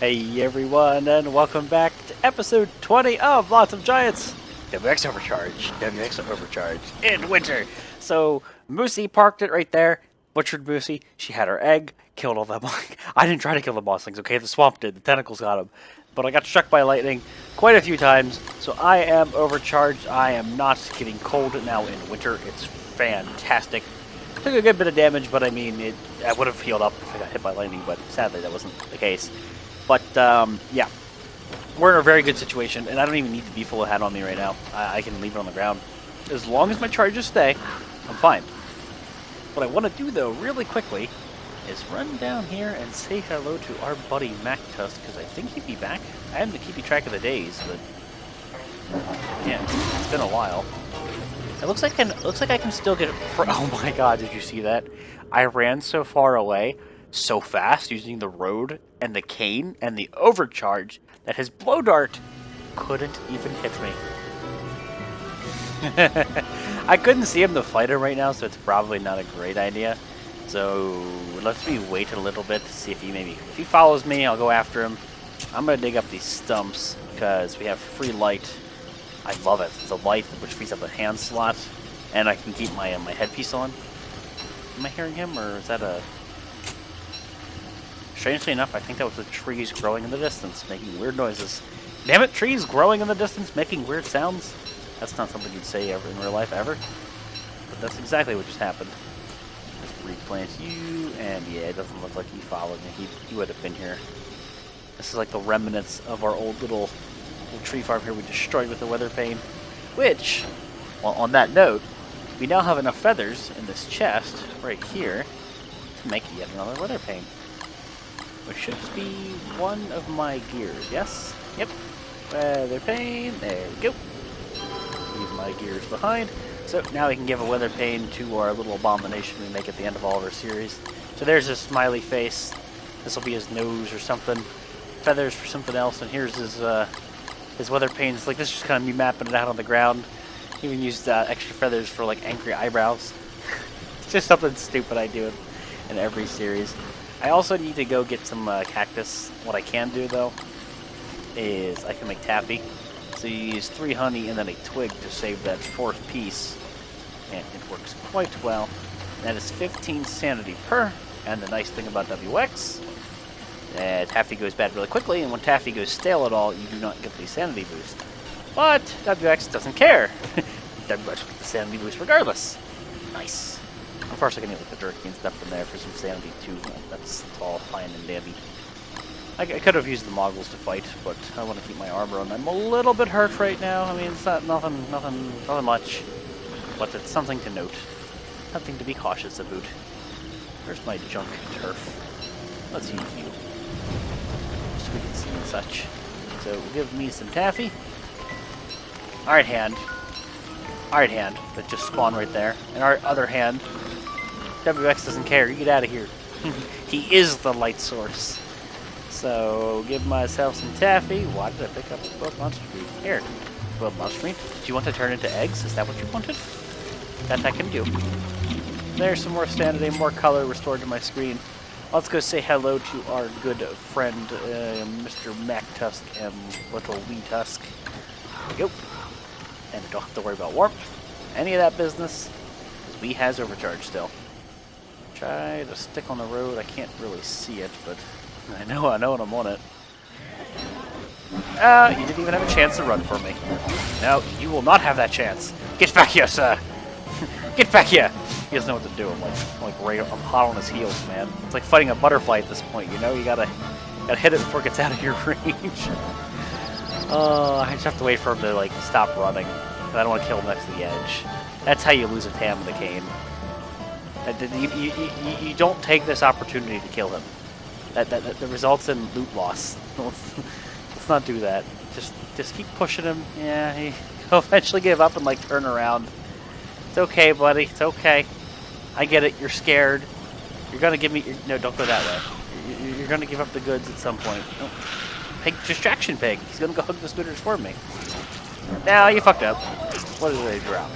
Hey everyone, and welcome back to episode 20 of Lots of Giants! WX Overcharge in winter! So, Moosey parked it right there, butchered Moosey, she had her egg, killed all them. I didn't try to kill the mosslings, okay? The swamp did, the tentacles got him. But I got struck by lightning quite a few times, so I am overcharged. I am not getting cold now in winter. It's fantastic. Took a good bit of damage, but I mean, I would have healed up if I got hit by lightning, but sadly that wasn't the case. But, yeah, we're in a very good situation, and I don't even need the B-full hat on me right now. I can leave it on the ground. As long as my charges stay, I'm fine. What I want to do, though, really quickly, is run down here and say hello to our buddy MacTusk, because I think he'd be back. I haven't been keeping track of the days, but yeah, it's been a while. It looks like I can still get it for. Oh my God! Did you see that? I ran so far away, so fast, using the road and the cane and the overcharge that his blow dart couldn't even hit me. I couldn't see him to fight him right now, so it's probably not a great idea. So let's wait a little bit to see if if he follows me, I'll go after him. I'm gonna dig up these stumps because we have free light. I love it. It's a light which frees up a hand slot, and I can keep my my headpiece on. Am I hearing him, or is that a? Strangely enough, I think that was the trees growing in the distance, making weird noises. Damn it, trees growing in the distance, making weird sounds. That's not something you'd say ever in real life, ever. But that's exactly what just happened. Just replant you, and yeah, it doesn't look like he followed me. He would have been here. This is like the remnants of our old little tree farm here we destroyed with the weather pane. Which, well, on that note, we now have enough feathers in this chest right here to make yet another weather pane. Which should be one of my gears, yes? Yep. Weather pane, there we go. Leave my gears behind. So now we can give a weather pane to our little abomination we make at the end of all of our series. So there's his smiley face. This will be his nose or something. Feathers for something else, and here's his weather panes. Like, this is just kind of me mapping it out on the ground. Even used extra feathers for like angry eyebrows. It's just something stupid I do in every series. I also need to go get some cactus. What I can do, though, is I can make taffy. So you use 3 honey and then a twig to save that 4th piece. And it works quite well. That is 15 sanity per. And the nice thing about WX, taffy goes bad really quickly, and when taffy goes stale at all, you do not get the sanity boost. But WX doesn't care. WX gets the sanity boost regardless. Nice. Of course, I can get like the jerky and stuff in there for some sanity too. That's all fine and dandy. I could have used the moggles to fight, but I want to keep my armor on. I'm a little bit hurt right now. I mean, it's not nothing much, but it's something to note. Something to be cautious about. Where's my junk turf? Let's use you, so we can see and such. So give me some taffy. Alright, hand. Alright, hand. That just spawned right there. And our other hand. WX doesn't care. You get out of here. He is the light source. So, give myself some taffy. Why did I pick up both monster meat? Here. Both monster meat. Did you want to turn into eggs? Is that what you wanted? That I can do. There's some more sanity, more color restored to my screen. Let's go say hello to our good friend, Mr. MacTusk and Little Wee Tusk. There we go. And I don't have to worry about warmth. Any of that business. Because we has overcharge still. Try to stick on the road. I can't really see it, but I know when I'm on it. You didn't even have a chance to run for me. No, you will not have that chance. Get back here, sir. Get back here. He doesn't know what to do. I'm hot on his heels, man. It's like fighting a butterfly at this point, you know? You gotta hit it before it gets out of your range. I just have to wait for him to like stop running. I don't want to kill him next to the edge. That's how you lose a Tam with a cane. You don't take this opportunity to kill him. That results in loot loss. Let's not do that. Just keep pushing him. Yeah, he'll eventually give up and like turn around. It's okay, buddy. It's okay. I get it. You're scared. You're gonna give me. No, don't go that way. You're gonna give up the goods at some point. Oh. Pig, distraction pig. He's gonna go hug the scooters for me. Now you fucked up. What did they drop?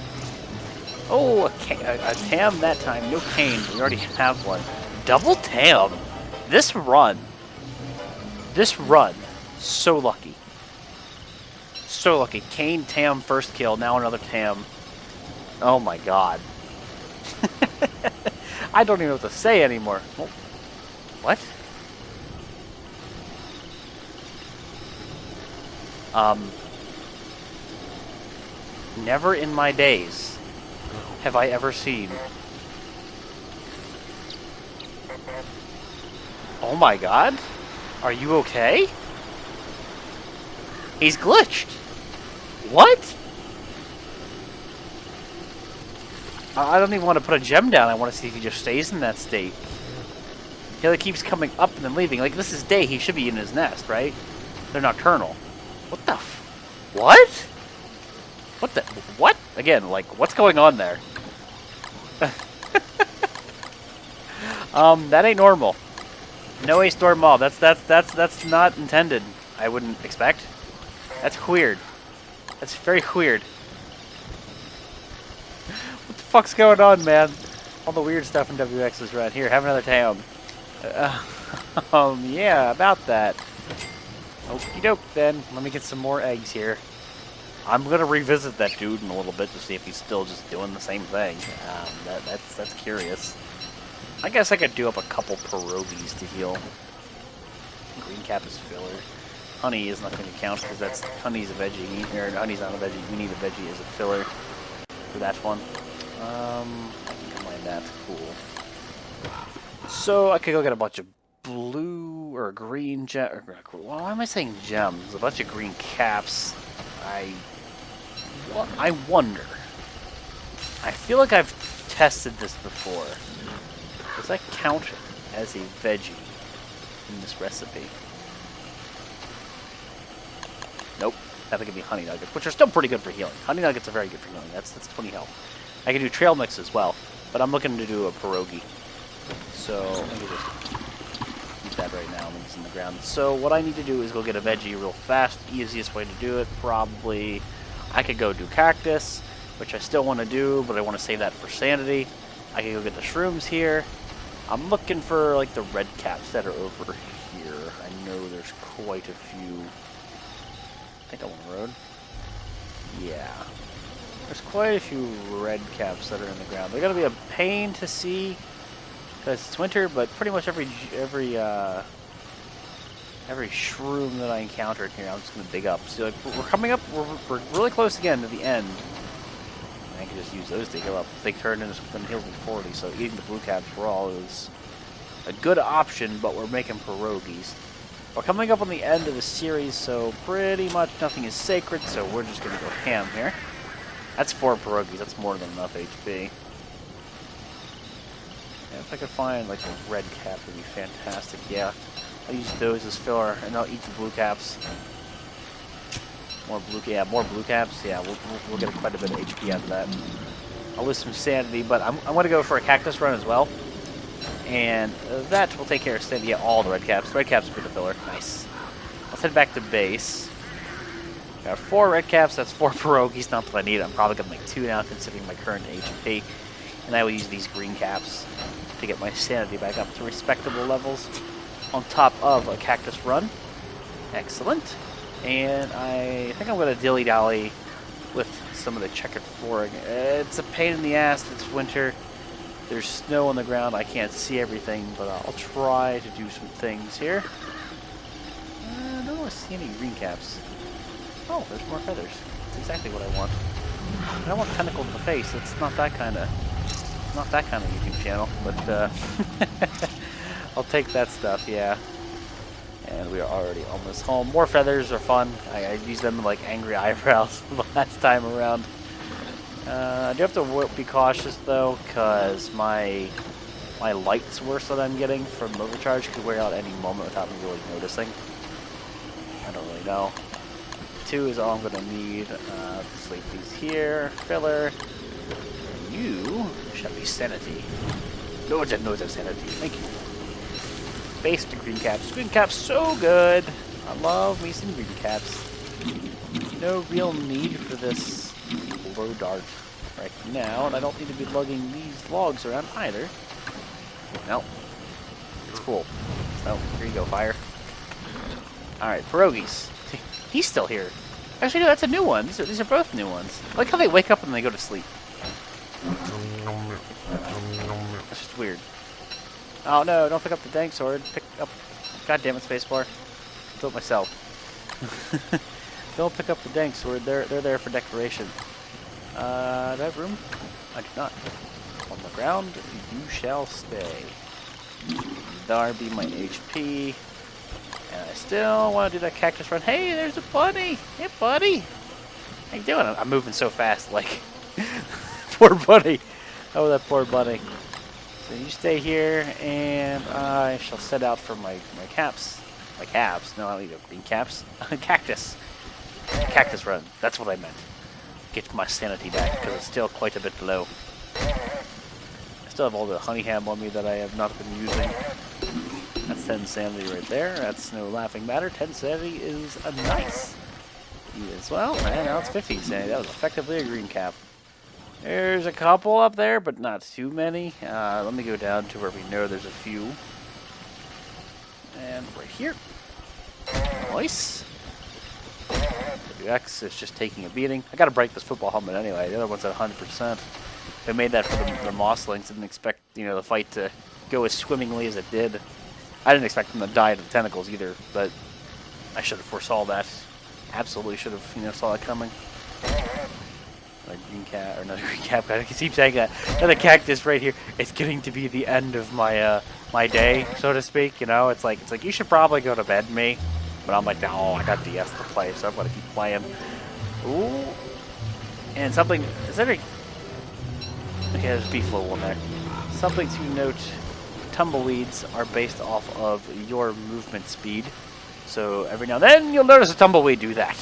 Oh, a Tam that time. No cane. We already have one. Double Tam. This run This run, so lucky. So lucky. Kane, Tam, first kill, now another Tam. Oh my god. I don't even know what to say anymore. Oh, what? Never in my days have I ever seen. Oh my god? Are you okay? He's glitched. What? I don't even want to put a gem down. I want to see if he just stays in that state. He like keeps coming up and then leaving. Like, this is day. He should be in his nest, right? They're nocturnal. What the what? What the? What? Again, like, what's going on there? That ain't normal. No ace door mob. That's not intended. I wouldn't expect. That's weird. That's very weird. What the fuck's going on, man? All the weird stuff in WX is right here. Have another Tam. Yeah, about that. Okie doke then. Let me get some more eggs here. I'm gonna revisit that dude in a little bit to see if he's still just doing the same thing. That's curious. I guess I could do up a couple pierogies to heal. Green cap is filler. Honey is not going to count because honey's a veggie. Or honey's not a veggie. You need a veggie as a filler for that one. I can combine that. Cool. So I could go get a bunch of blue or green gem. Why am I saying gems? A bunch of green caps. I wonder. I feel like I've tested this before. Does that count as a veggie in this recipe? Nope. That would give me honey nuggets, which are still pretty good for healing. Honey nuggets are very good for healing. That's 20 health. I can do trail mix as well, but I'm looking to do a pierogi. So let me just use that right now when it's in the ground. So what I need to do is go get a veggie real fast. Easiest way to do it, probably. I could go do cactus, which I still want to do, but I want to save that for sanity. I can go get the shrooms here. I'm looking for like the red caps that are over here. I know there's quite a few. I think I'm on the road. Yeah. There's quite a few red caps that are in the ground. They're gonna be a pain to see because it's winter, but pretty much every shroom that I encountered here, I'm just gonna dig up. So like we're coming up, we're really close again to the end. I can just use those to heal up. They turn into something that heals me 40, so eating the blue caps raw is a good option, but we're making pierogies. We're coming up on the end of the series, so pretty much nothing is sacred, so we're just going to go ham here. That's 4 pierogies. That's more than enough HP. Yeah, if I could find like a red cap, would be fantastic. Yeah, I'll use those as filler, and I'll eat the blue caps. More blue caps. Yeah, we'll get quite a bit of HP out of that. I'll lose some sanity, but I'm going to go for a cactus run as well. And that will take care of sanity. Yeah, all the red caps. Red caps will be the filler. Nice. Let's head back to base. Got 4 red caps. That's 4 pierogies. Not that I need it. I'm probably going to make 2 now, considering my current HP. And I will use these green caps to get my sanity back up to respectable levels on top of a cactus run. Excellent. And I think I'm going to dilly-dally with some of the checkered flooring. It's a pain in the ass. It's winter. There's snow on the ground. I can't see everything, but I'll try to do some things here. I don't want to see any green caps. Oh, there's more feathers. That's exactly what I want. I don't want tentacles in the face. It's not that kind of YouTube channel, but I'll take that stuff. Yeah. And we are already almost home. More feathers are fun. I used them like angry eyebrows the last time around. I do have to be cautious though, because my lights worse that I'm getting from overcharge could wear out any moment without me really noticing. I don't really know. 2 is all I'm going to need. Sleep these here. Filler. And you shall be sanity. No, it's sanity. Thank you. Base to green caps. Green caps so good. I love me some green caps. No real need for this low dart right now, and I don't need to be lugging these logs around either. No. It's full. So, here you go, fire. Alright, pierogies. He's still here. Actually, no, that's a new one. These are both new ones. I like how they wake up and they go to sleep. That's just weird. Oh no, don't pick up the dank sword. Pick up... God damn it, spacebar. Do it myself. Don't pick up the dank sword. They're there for decoration. Do I have room? I do not. On the ground, you shall stay. There be my HP. And I still want to do that cactus run. Hey, there's a bunny! Hey, buddy! How you doing? I'm moving so fast, like... Poor bunny! Oh, that poor bunny. So you stay here, and I shall set out for my caps. My caps? No, I don't need green caps. Cactus! Cactus run. That's what I meant. Get my sanity back, because it's still quite a bit low. I still have all the honey ham on me that I have not been using. That's 10 sanity right there. That's no laughing matter. 10 sanity is a nice. You as well. And now it's 15 sanity. That was effectively a green cap. There's a couple up there, but not too many. Let me go down to where we know there's a few. And right here. Nice. WX is just taking a beating. I gotta break this football helmet anyway. The other one's at 100%. They made that for the Mosslings. Didn't expect, you know, the fight to go as swimmingly as it did. I didn't expect them to die to the tentacles either, but I should have foresaw that. Absolutely should have, you know, saw that coming. Another green cap, or another green cap. I keep saying that. Another cactus right here. It's getting to be the end of my my day, so to speak. You know, it's like you should probably go to bed, me. But I'm like, no, I got DS to play, so I'm gonna keep playing. Ooh, and something. Is there a... Okay, there's beef one there. Something to note. Tumbleweeds are based off of your movement speed. So every now and then you'll notice a tumbleweed do that.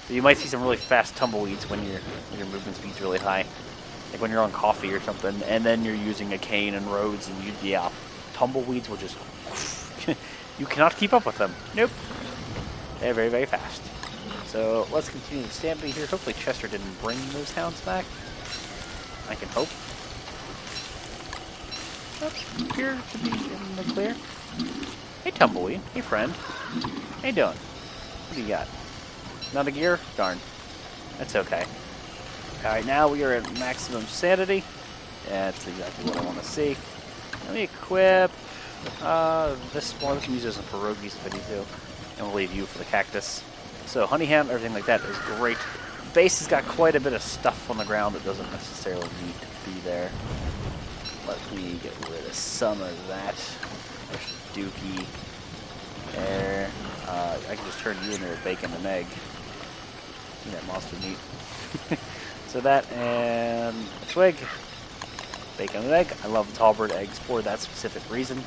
So you might see some really fast tumbleweeds when your movement speed's really high. Like when you're on coffee or something, and then you're using a cane and roads, and yeah, tumbleweeds will just... You cannot keep up with them. Nope. They're very, very fast. So let's continue the stamping here. Hopefully Chester didn't bring those hounds back. I can hope. Appear to be in the clear. Hey, Tumbleweed. Hey, friend. How you doing? What do you got? Not a gear? Darn. That's okay. Alright, now we are at maximum sanity. That's exactly what I want to see. Let me equip this one. We can use this in pierogies if I need to. And we'll leave you for the cactus. So, honey ham, everything like that is great. Base has got quite a bit of stuff on the ground that doesn't necessarily need to be there. Let me get rid of some of that. There's Dookie. There. I can just turn you into a bacon and egg. Eat that monster meat. So that and a twig. Bacon and egg. I love the tallbird eggs for that specific reason.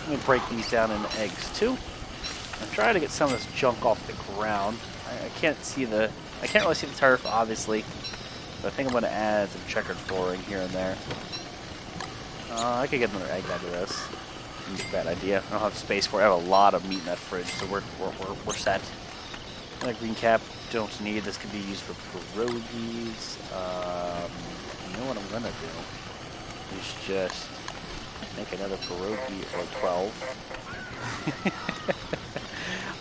Let me break these down into eggs too. I'm trying to get some of this junk off the ground. I can't really see the turf, obviously. But I think I'm going to add some checkered flooring here and there. I could get another egg out of this. It's a bad idea. I don't have space for it. I have a lot of meat in that fridge, so we're set. Another green cap. Don't need. This could be used for pierogies. You know what I'm gonna do? Is just make another pierogi or 12.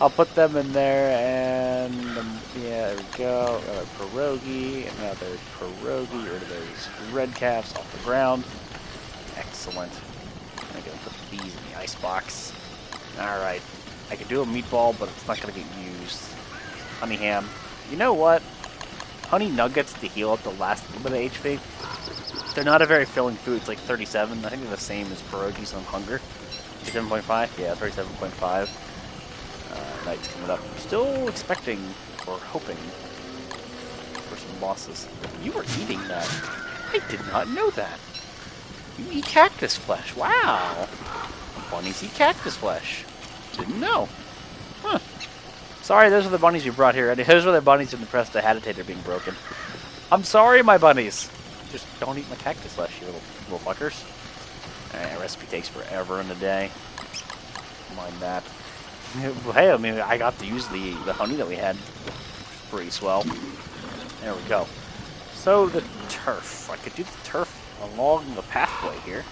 I'll put them in there, and yeah, there we go. Another pierogi, or those red caps off the ground. Excellent. I'm gonna put these in the icebox. Alright. I could do a meatball, but it's not gonna get used. Honey ham. You know what? Honey nuggets to heal up the last little bit of HP. They're not a very filling food. It's like 37. I think they're the same as pierogies on hunger. 37.5? Yeah, 37.5. Night's coming up. I'm still expecting or hoping for some bosses. You were eating that. I did not know that. You eat cactus flesh. Wow. Bunnies eat cactus flesh. Didn't know. Huh. Sorry, those are the bunnies we brought here. Those are the bunnies in the prestidigitator being broken. I'm sorry, my bunnies. Just don't eat my cactus flesh, you little fuckers. Alright, recipe takes forever in a day. Mind that. Hey, I mean, I got to use the honey that we had. Pretty swell. There we go. So, the turf. I could do the turf along the pathway here.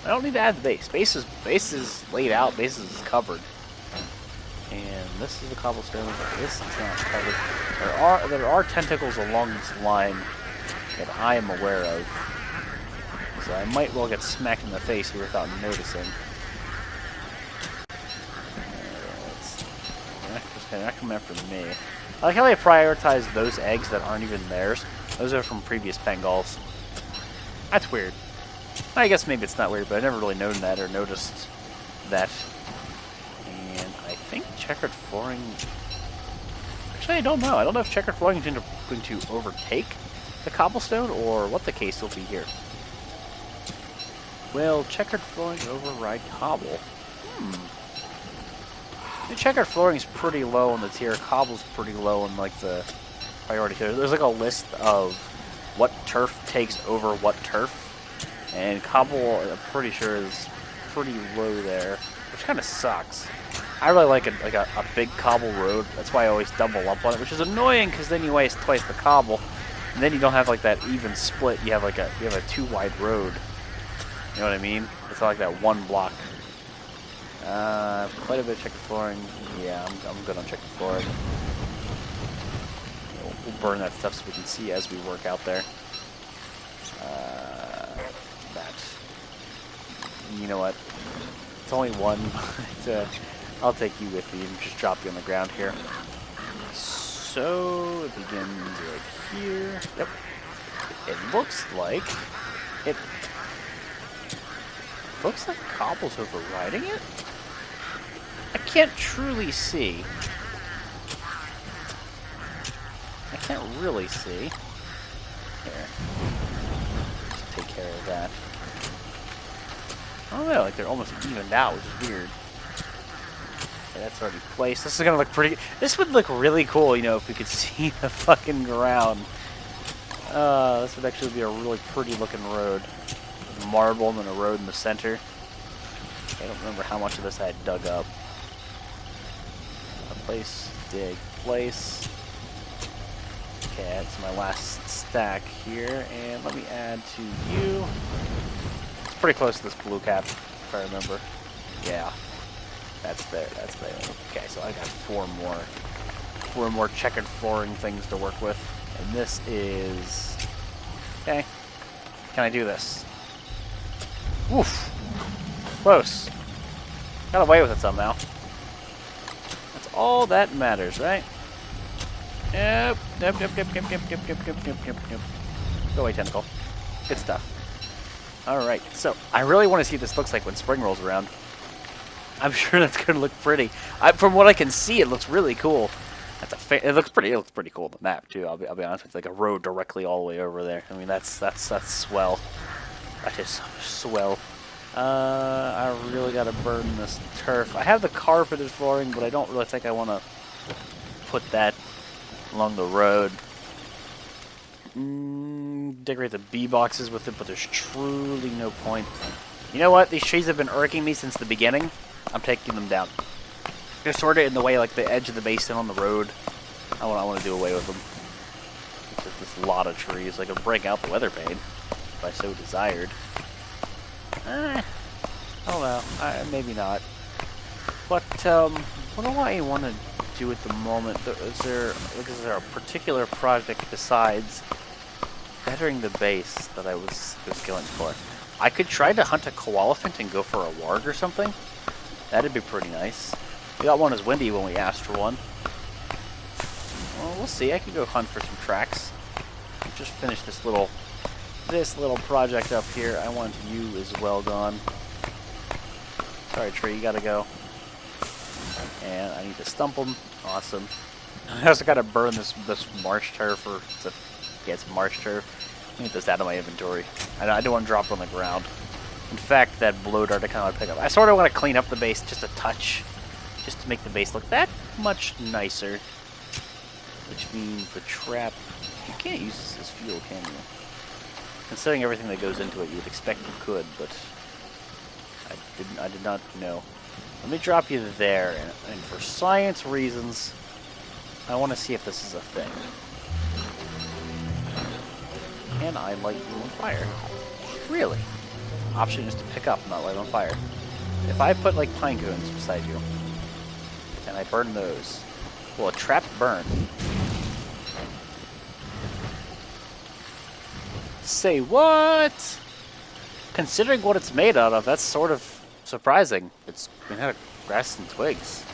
I don't need to add the base. Base is laid out. Base is covered. And this is the cobblestone. This is not covered. There are tentacles along this line that I am aware of. So I might well get smacked in the face here without noticing. They're not coming after me. I like how they prioritize those eggs that aren't even theirs. Those are from previous Pangolls. That's weird. I guess maybe it's not weird, but I've never really known that or noticed that. And I think checkered flooring... Actually, I don't know. I don't know if checkered flooring is going to overtake the cobblestone or what the case will be here. Will checkered flooring override cobble? The checkered flooring is pretty low on the tier. Cobble's pretty low on like the priority tier. There's like a list of what turf takes over what turf, and cobble I'm pretty sure is pretty low there, which kind of sucks. I really like a big cobble road. That's why I always double up on it, which is annoying because then you waste twice the cobble, and then you don't have like that even split. You have a 2-wide road. You know what I mean? It's not like that one block. Quite a bit of checkered flooring. Yeah, I'm good on checkered flooring. We'll burn that stuff so we can see as we work out there. That. You know what? It's only one. I'll take you with me and just drop you on the ground here. So it begins right here. Yep. It looks like cobble's overriding it. I can't truly see. I can't really see. Here. Just take care of that. I don't know, like they're almost evened out, which is weird. Okay, that's already placed. This is gonna look pretty... This would look really cool, you know, if we could see the fucking ground. This would actually be a really pretty looking road. Marble and then a road in the center. I don't remember how much of this I had dug up. Place, dig, place. Okay, that's my last stack here, and let me add to you. It's pretty close to this blue cap, if I remember. Yeah, that's there, that's there. Okay, so I got four more checkered flooring things to work with, and this is... Okay, can I do this? Oof, close. Got away with it somehow. All that matters, right? Yep. Go away, tentacle. Good stuff. Alright, so I really want to see what this looks like when spring rolls around. I'm sure that's going to look pretty. From what I can see, it looks really cool. It looks pretty cool on the map, too. I'll be honest with you. Like a road directly all the way over there. I mean, that's swell. That is swell. I really gotta burn this turf. I have the carpeted flooring, but I don't really think I want to put that along the road. Decorate the bee boxes with it, but there's truly no point. You know what? These trees have been irking me since the beginning. I'm taking them down. They're sort of in the way, like the edge of the basin on the road. I want to do away with them. There's just a lot of trees. I could break out the weather pane if I so desired. I don't know. Maybe not. But what do I want to do at the moment? Is there a particular project besides bettering the base that I was going for? I could try to hunt a koalefant and go for a warg or something. That'd be pretty nice. We got one as windy when we asked for one. Well, we'll see. I could go hunt for some tracks. Just finish this little project up here. I want you as well gone. Sorry, tree, you gotta go. And I need to stump them. Awesome. I also gotta burn this marsh turf, or it's marsh turf. Let me get this out of my inventory. I don't want to drop it on the ground. In fact, that blow dart I kind of want to pick up. I sort of want to clean up the base just a touch, just to make the base look that much nicer. Which means the trap, you can't use this as fuel, can you? Considering everything that goes into it, you would expect you could, but I did not know. Let me drop you there, and for science reasons, I want to see if this is a thing. Can I light you on fire? Really? option is to pick up, not light on fire. If I put like pine cones beside you, and I burn those, will a trap burn? Say what? Considering what it's made out of, that's sort of surprising. It's made out of grass and twigs.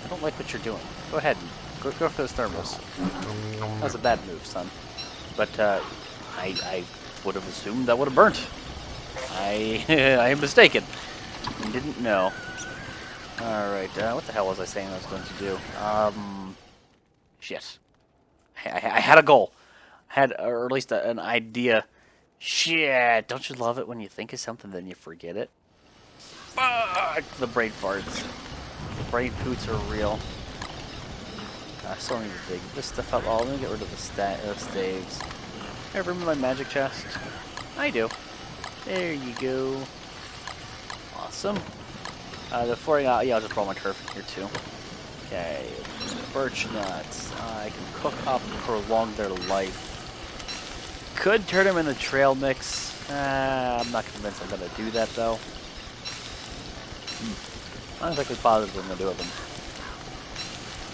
I don't like what you're doing. Go ahead. Go for those thermals. That was a bad move, son. But I would have assumed that would have burnt. I am mistaken. I didn't know. Alright, what the hell was I saying I was going to do? Shit. I had a goal. I had, or at least an idea. Shit, don't you love it when you think of something then you forget it? Fuck! The brain farts. The brain poots are real. I still need to dig this stuff up. Oh, let me get rid of the staves. Ever remember my magic chest? I do. There you go. Awesome. Before yeah, I'll just roll my turf in here too. Okay, birch nuts. I can cook up and prolong their life. Could turn them into trail mix. I'm not convinced I'm gonna do that though. I'm not exactly positive I'm gonna do with them.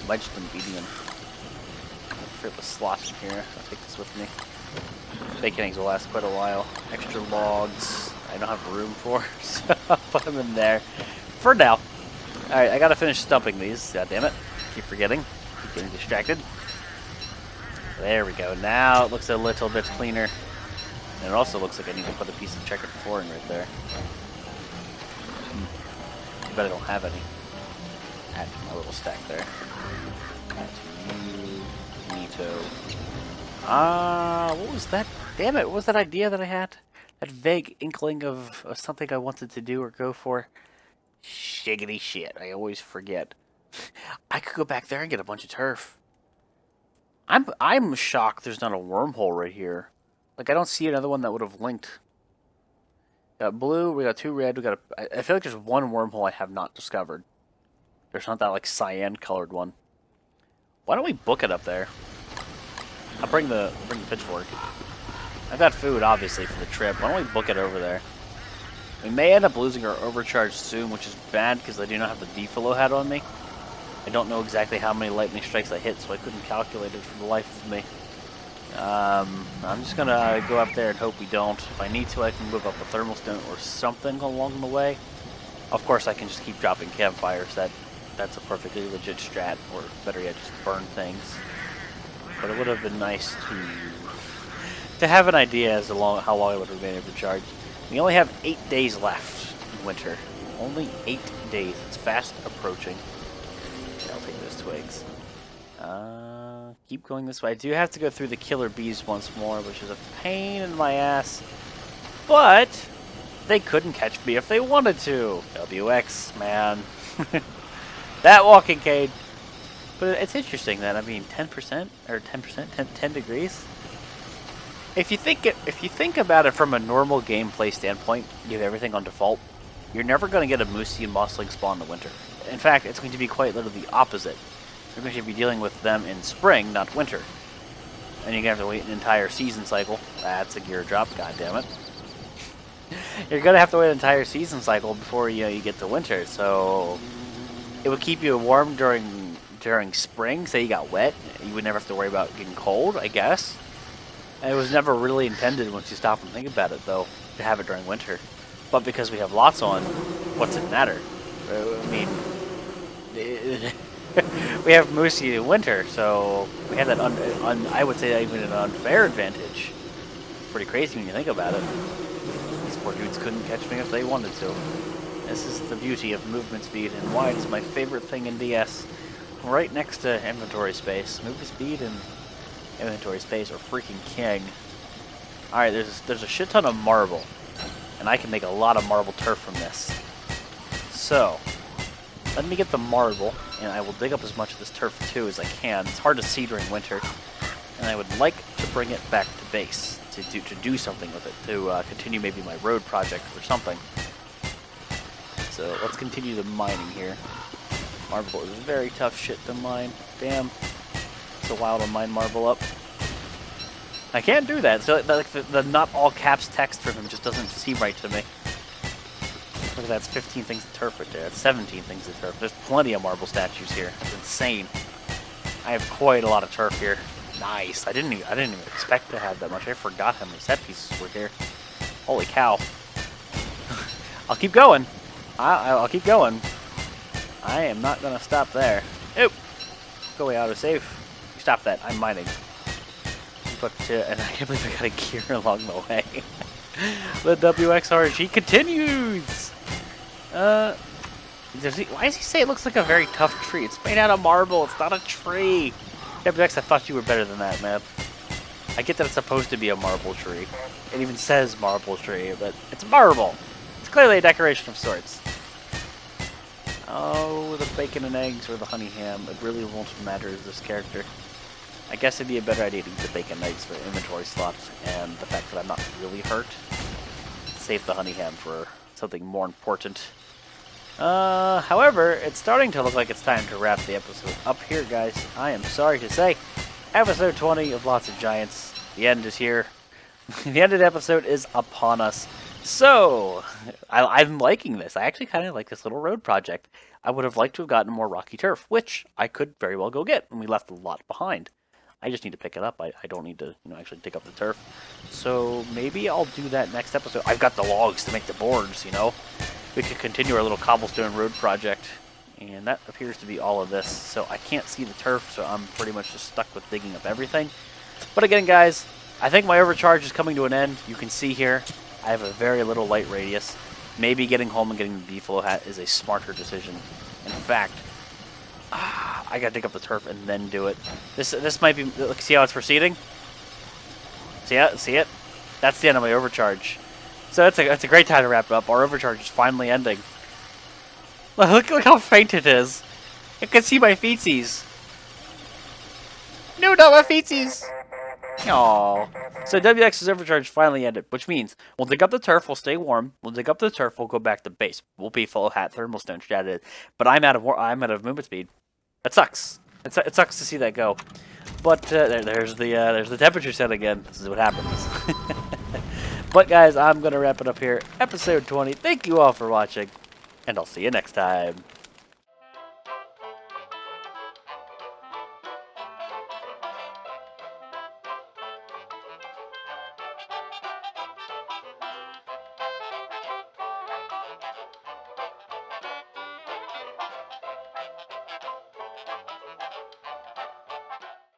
Might just been beating them. I'll the slot in here. I'll take this with me. Bacon eggs will last quite a while. Extra logs I don't have room for, so I'll put them in there. For now. Alright, I gotta finish stumping these. God damn it. Keep forgetting. Keep getting distracted. There we go. Now it looks a little bit cleaner. And it also looks like I need to put a piece of checkered flooring right there. Too bad I don't have any. Add to my little stack there. Add to you. Neato. What was that? Damn it, what was that idea that I had? That vague inkling of something I wanted to do or go for? Shiggity shit, I always forget. I could go back there and get a bunch of turf. I'm shocked there's not a wormhole right here. Like, I don't see another one that would have linked. Got blue, we got 2 red, we got I feel like there's one wormhole I have not discovered. There's not that, like, cyan colored one. Why don't we book it up there? I'll bring the pitchfork. I've got food, obviously, for the trip. Why don't we book it over there? We may end up losing our overcharge soon, which is bad because I do not have the defilo hat on me. I don't know exactly how many lightning strikes I hit, so I couldn't calculate it for the life of me. I'm just gonna go up there and hope we don't. If I need to, I can whip up a thermal stone or something along the way. Of course, I can just keep dropping campfires. That's a perfectly legit strat, or better yet, just burn things. But it would have been nice to have an idea as to how long I would remain overcharged. We only have 8 days left in winter. Only 8 days. It's fast approaching. I'll take those twigs. Keep going this way. I do have to go through the killer bees once more, which is a pain in my ass. But they couldn't catch me if they wanted to. WX, man. That walking cane. But it's interesting that, I mean, 10% or 10%, 10 degrees. If you think about it from a normal gameplay standpoint, you have everything on default, you're never going to get a moosey and mossling spawn in the winter. In fact, it's going to be quite literally the opposite. You're going to be dealing with them in spring, not winter. And you're going to have to wait an entire season cycle. That's a gear drop, goddammit. You're going to have to wait an entire season cycle before you get to winter, so it would keep you warm during spring. Say you got wet, you would never have to worry about getting cold, I guess. And it was never really intended, once you stop and think about it, though, to have it during winter. But because we have lots on, what's it matter? I mean, we have moosey in winter, so we have that, I would say, even an unfair advantage. Pretty crazy when you think about it. These poor dudes couldn't catch me if they wanted to. This is the beauty of movement speed, and why it is my favorite thing in DS. Right next to inventory space. Movement speed and inventory space are freaking king. Alright, there's a shit ton of marble. And I can make a lot of marble turf from this. So, let me get the marble, and I will dig up as much of this turf too as I can. It's hard to see during winter. And I would like to bring it back to base to do something with it. To continue maybe my road project or something. So, let's continue the mining here. Marble is very tough shit to mine. Damn. It's a while to mine marble up. I can't do that. So like the not all caps text from him just doesn't seem right to me. Look at that, it's 15 things of turf right there. It's 17 things of turf. There's plenty of marble statues here. That's insane. I have quite a lot of turf here. Nice. I didn't even expect to have that much. I forgot how many set pieces were here. Holy cow. I'll keep going. I'll keep going. I am not gonna stop there. Nope. Go away, autosave. Stop that. I'm mining. But and I can't believe I got a gear along the way. The WXRG continues. Why does he say it looks like a very tough tree? It's made out of marble. It's not a tree. WX, I thought you were better than that, man. I get that it's supposed to be a marble tree. It even says marble tree, but it's marble. It's clearly a decoration of sorts. Oh, the bacon and eggs or the honey ham. It really won't matter as this character. I guess it'd be a better idea to eat the bacon and eggs for inventory slots, and the fact that I'm not really hurt. Save the honey ham for something more important. However, it's starting to look like it's time to wrap the episode up here, guys. I am sorry to say, episode 20 of Lots of Giants. The end is here. The end of the episode is upon us. So, I'm liking this. I actually kind of like this little road project. I would have liked to have gotten more rocky turf, which I could very well go get, and we left a lot behind. I just need to pick it up. I don't need to, actually dig up the turf. So maybe I'll do that next episode. I've got the logs to make the boards, We could continue our little cobblestone road project. And that appears to be all of this. So I can't see the turf, so I'm pretty much just stuck with digging up everything. But again, guys, I think my overcharge is coming to an end. You can see here, I have a very little light radius. Maybe getting home and getting the deflow hat is a smarter decision. In fact, I gotta dig up the turf and then do it. This might be. Look, see how it's proceeding? See it? That's the end of my overcharge. So that's a great time to wrap it up. Our overcharge is finally ending. Look how faint it is. You can see my feetsies. No, not my feetsies. Aww. So WX's overcharge finally ended, which means we'll dig up the turf, we'll stay warm. We'll dig up the turf, we'll go back to base. We'll be full of hat, thermal stone, shattered. But I'm out of movement speed. That sucks. It sucks to see that go. But there's the temperature set again. This is what happens. But guys, I'm gonna wrap it up here. Episode 20. Thank you all for watching, and I'll see you next time.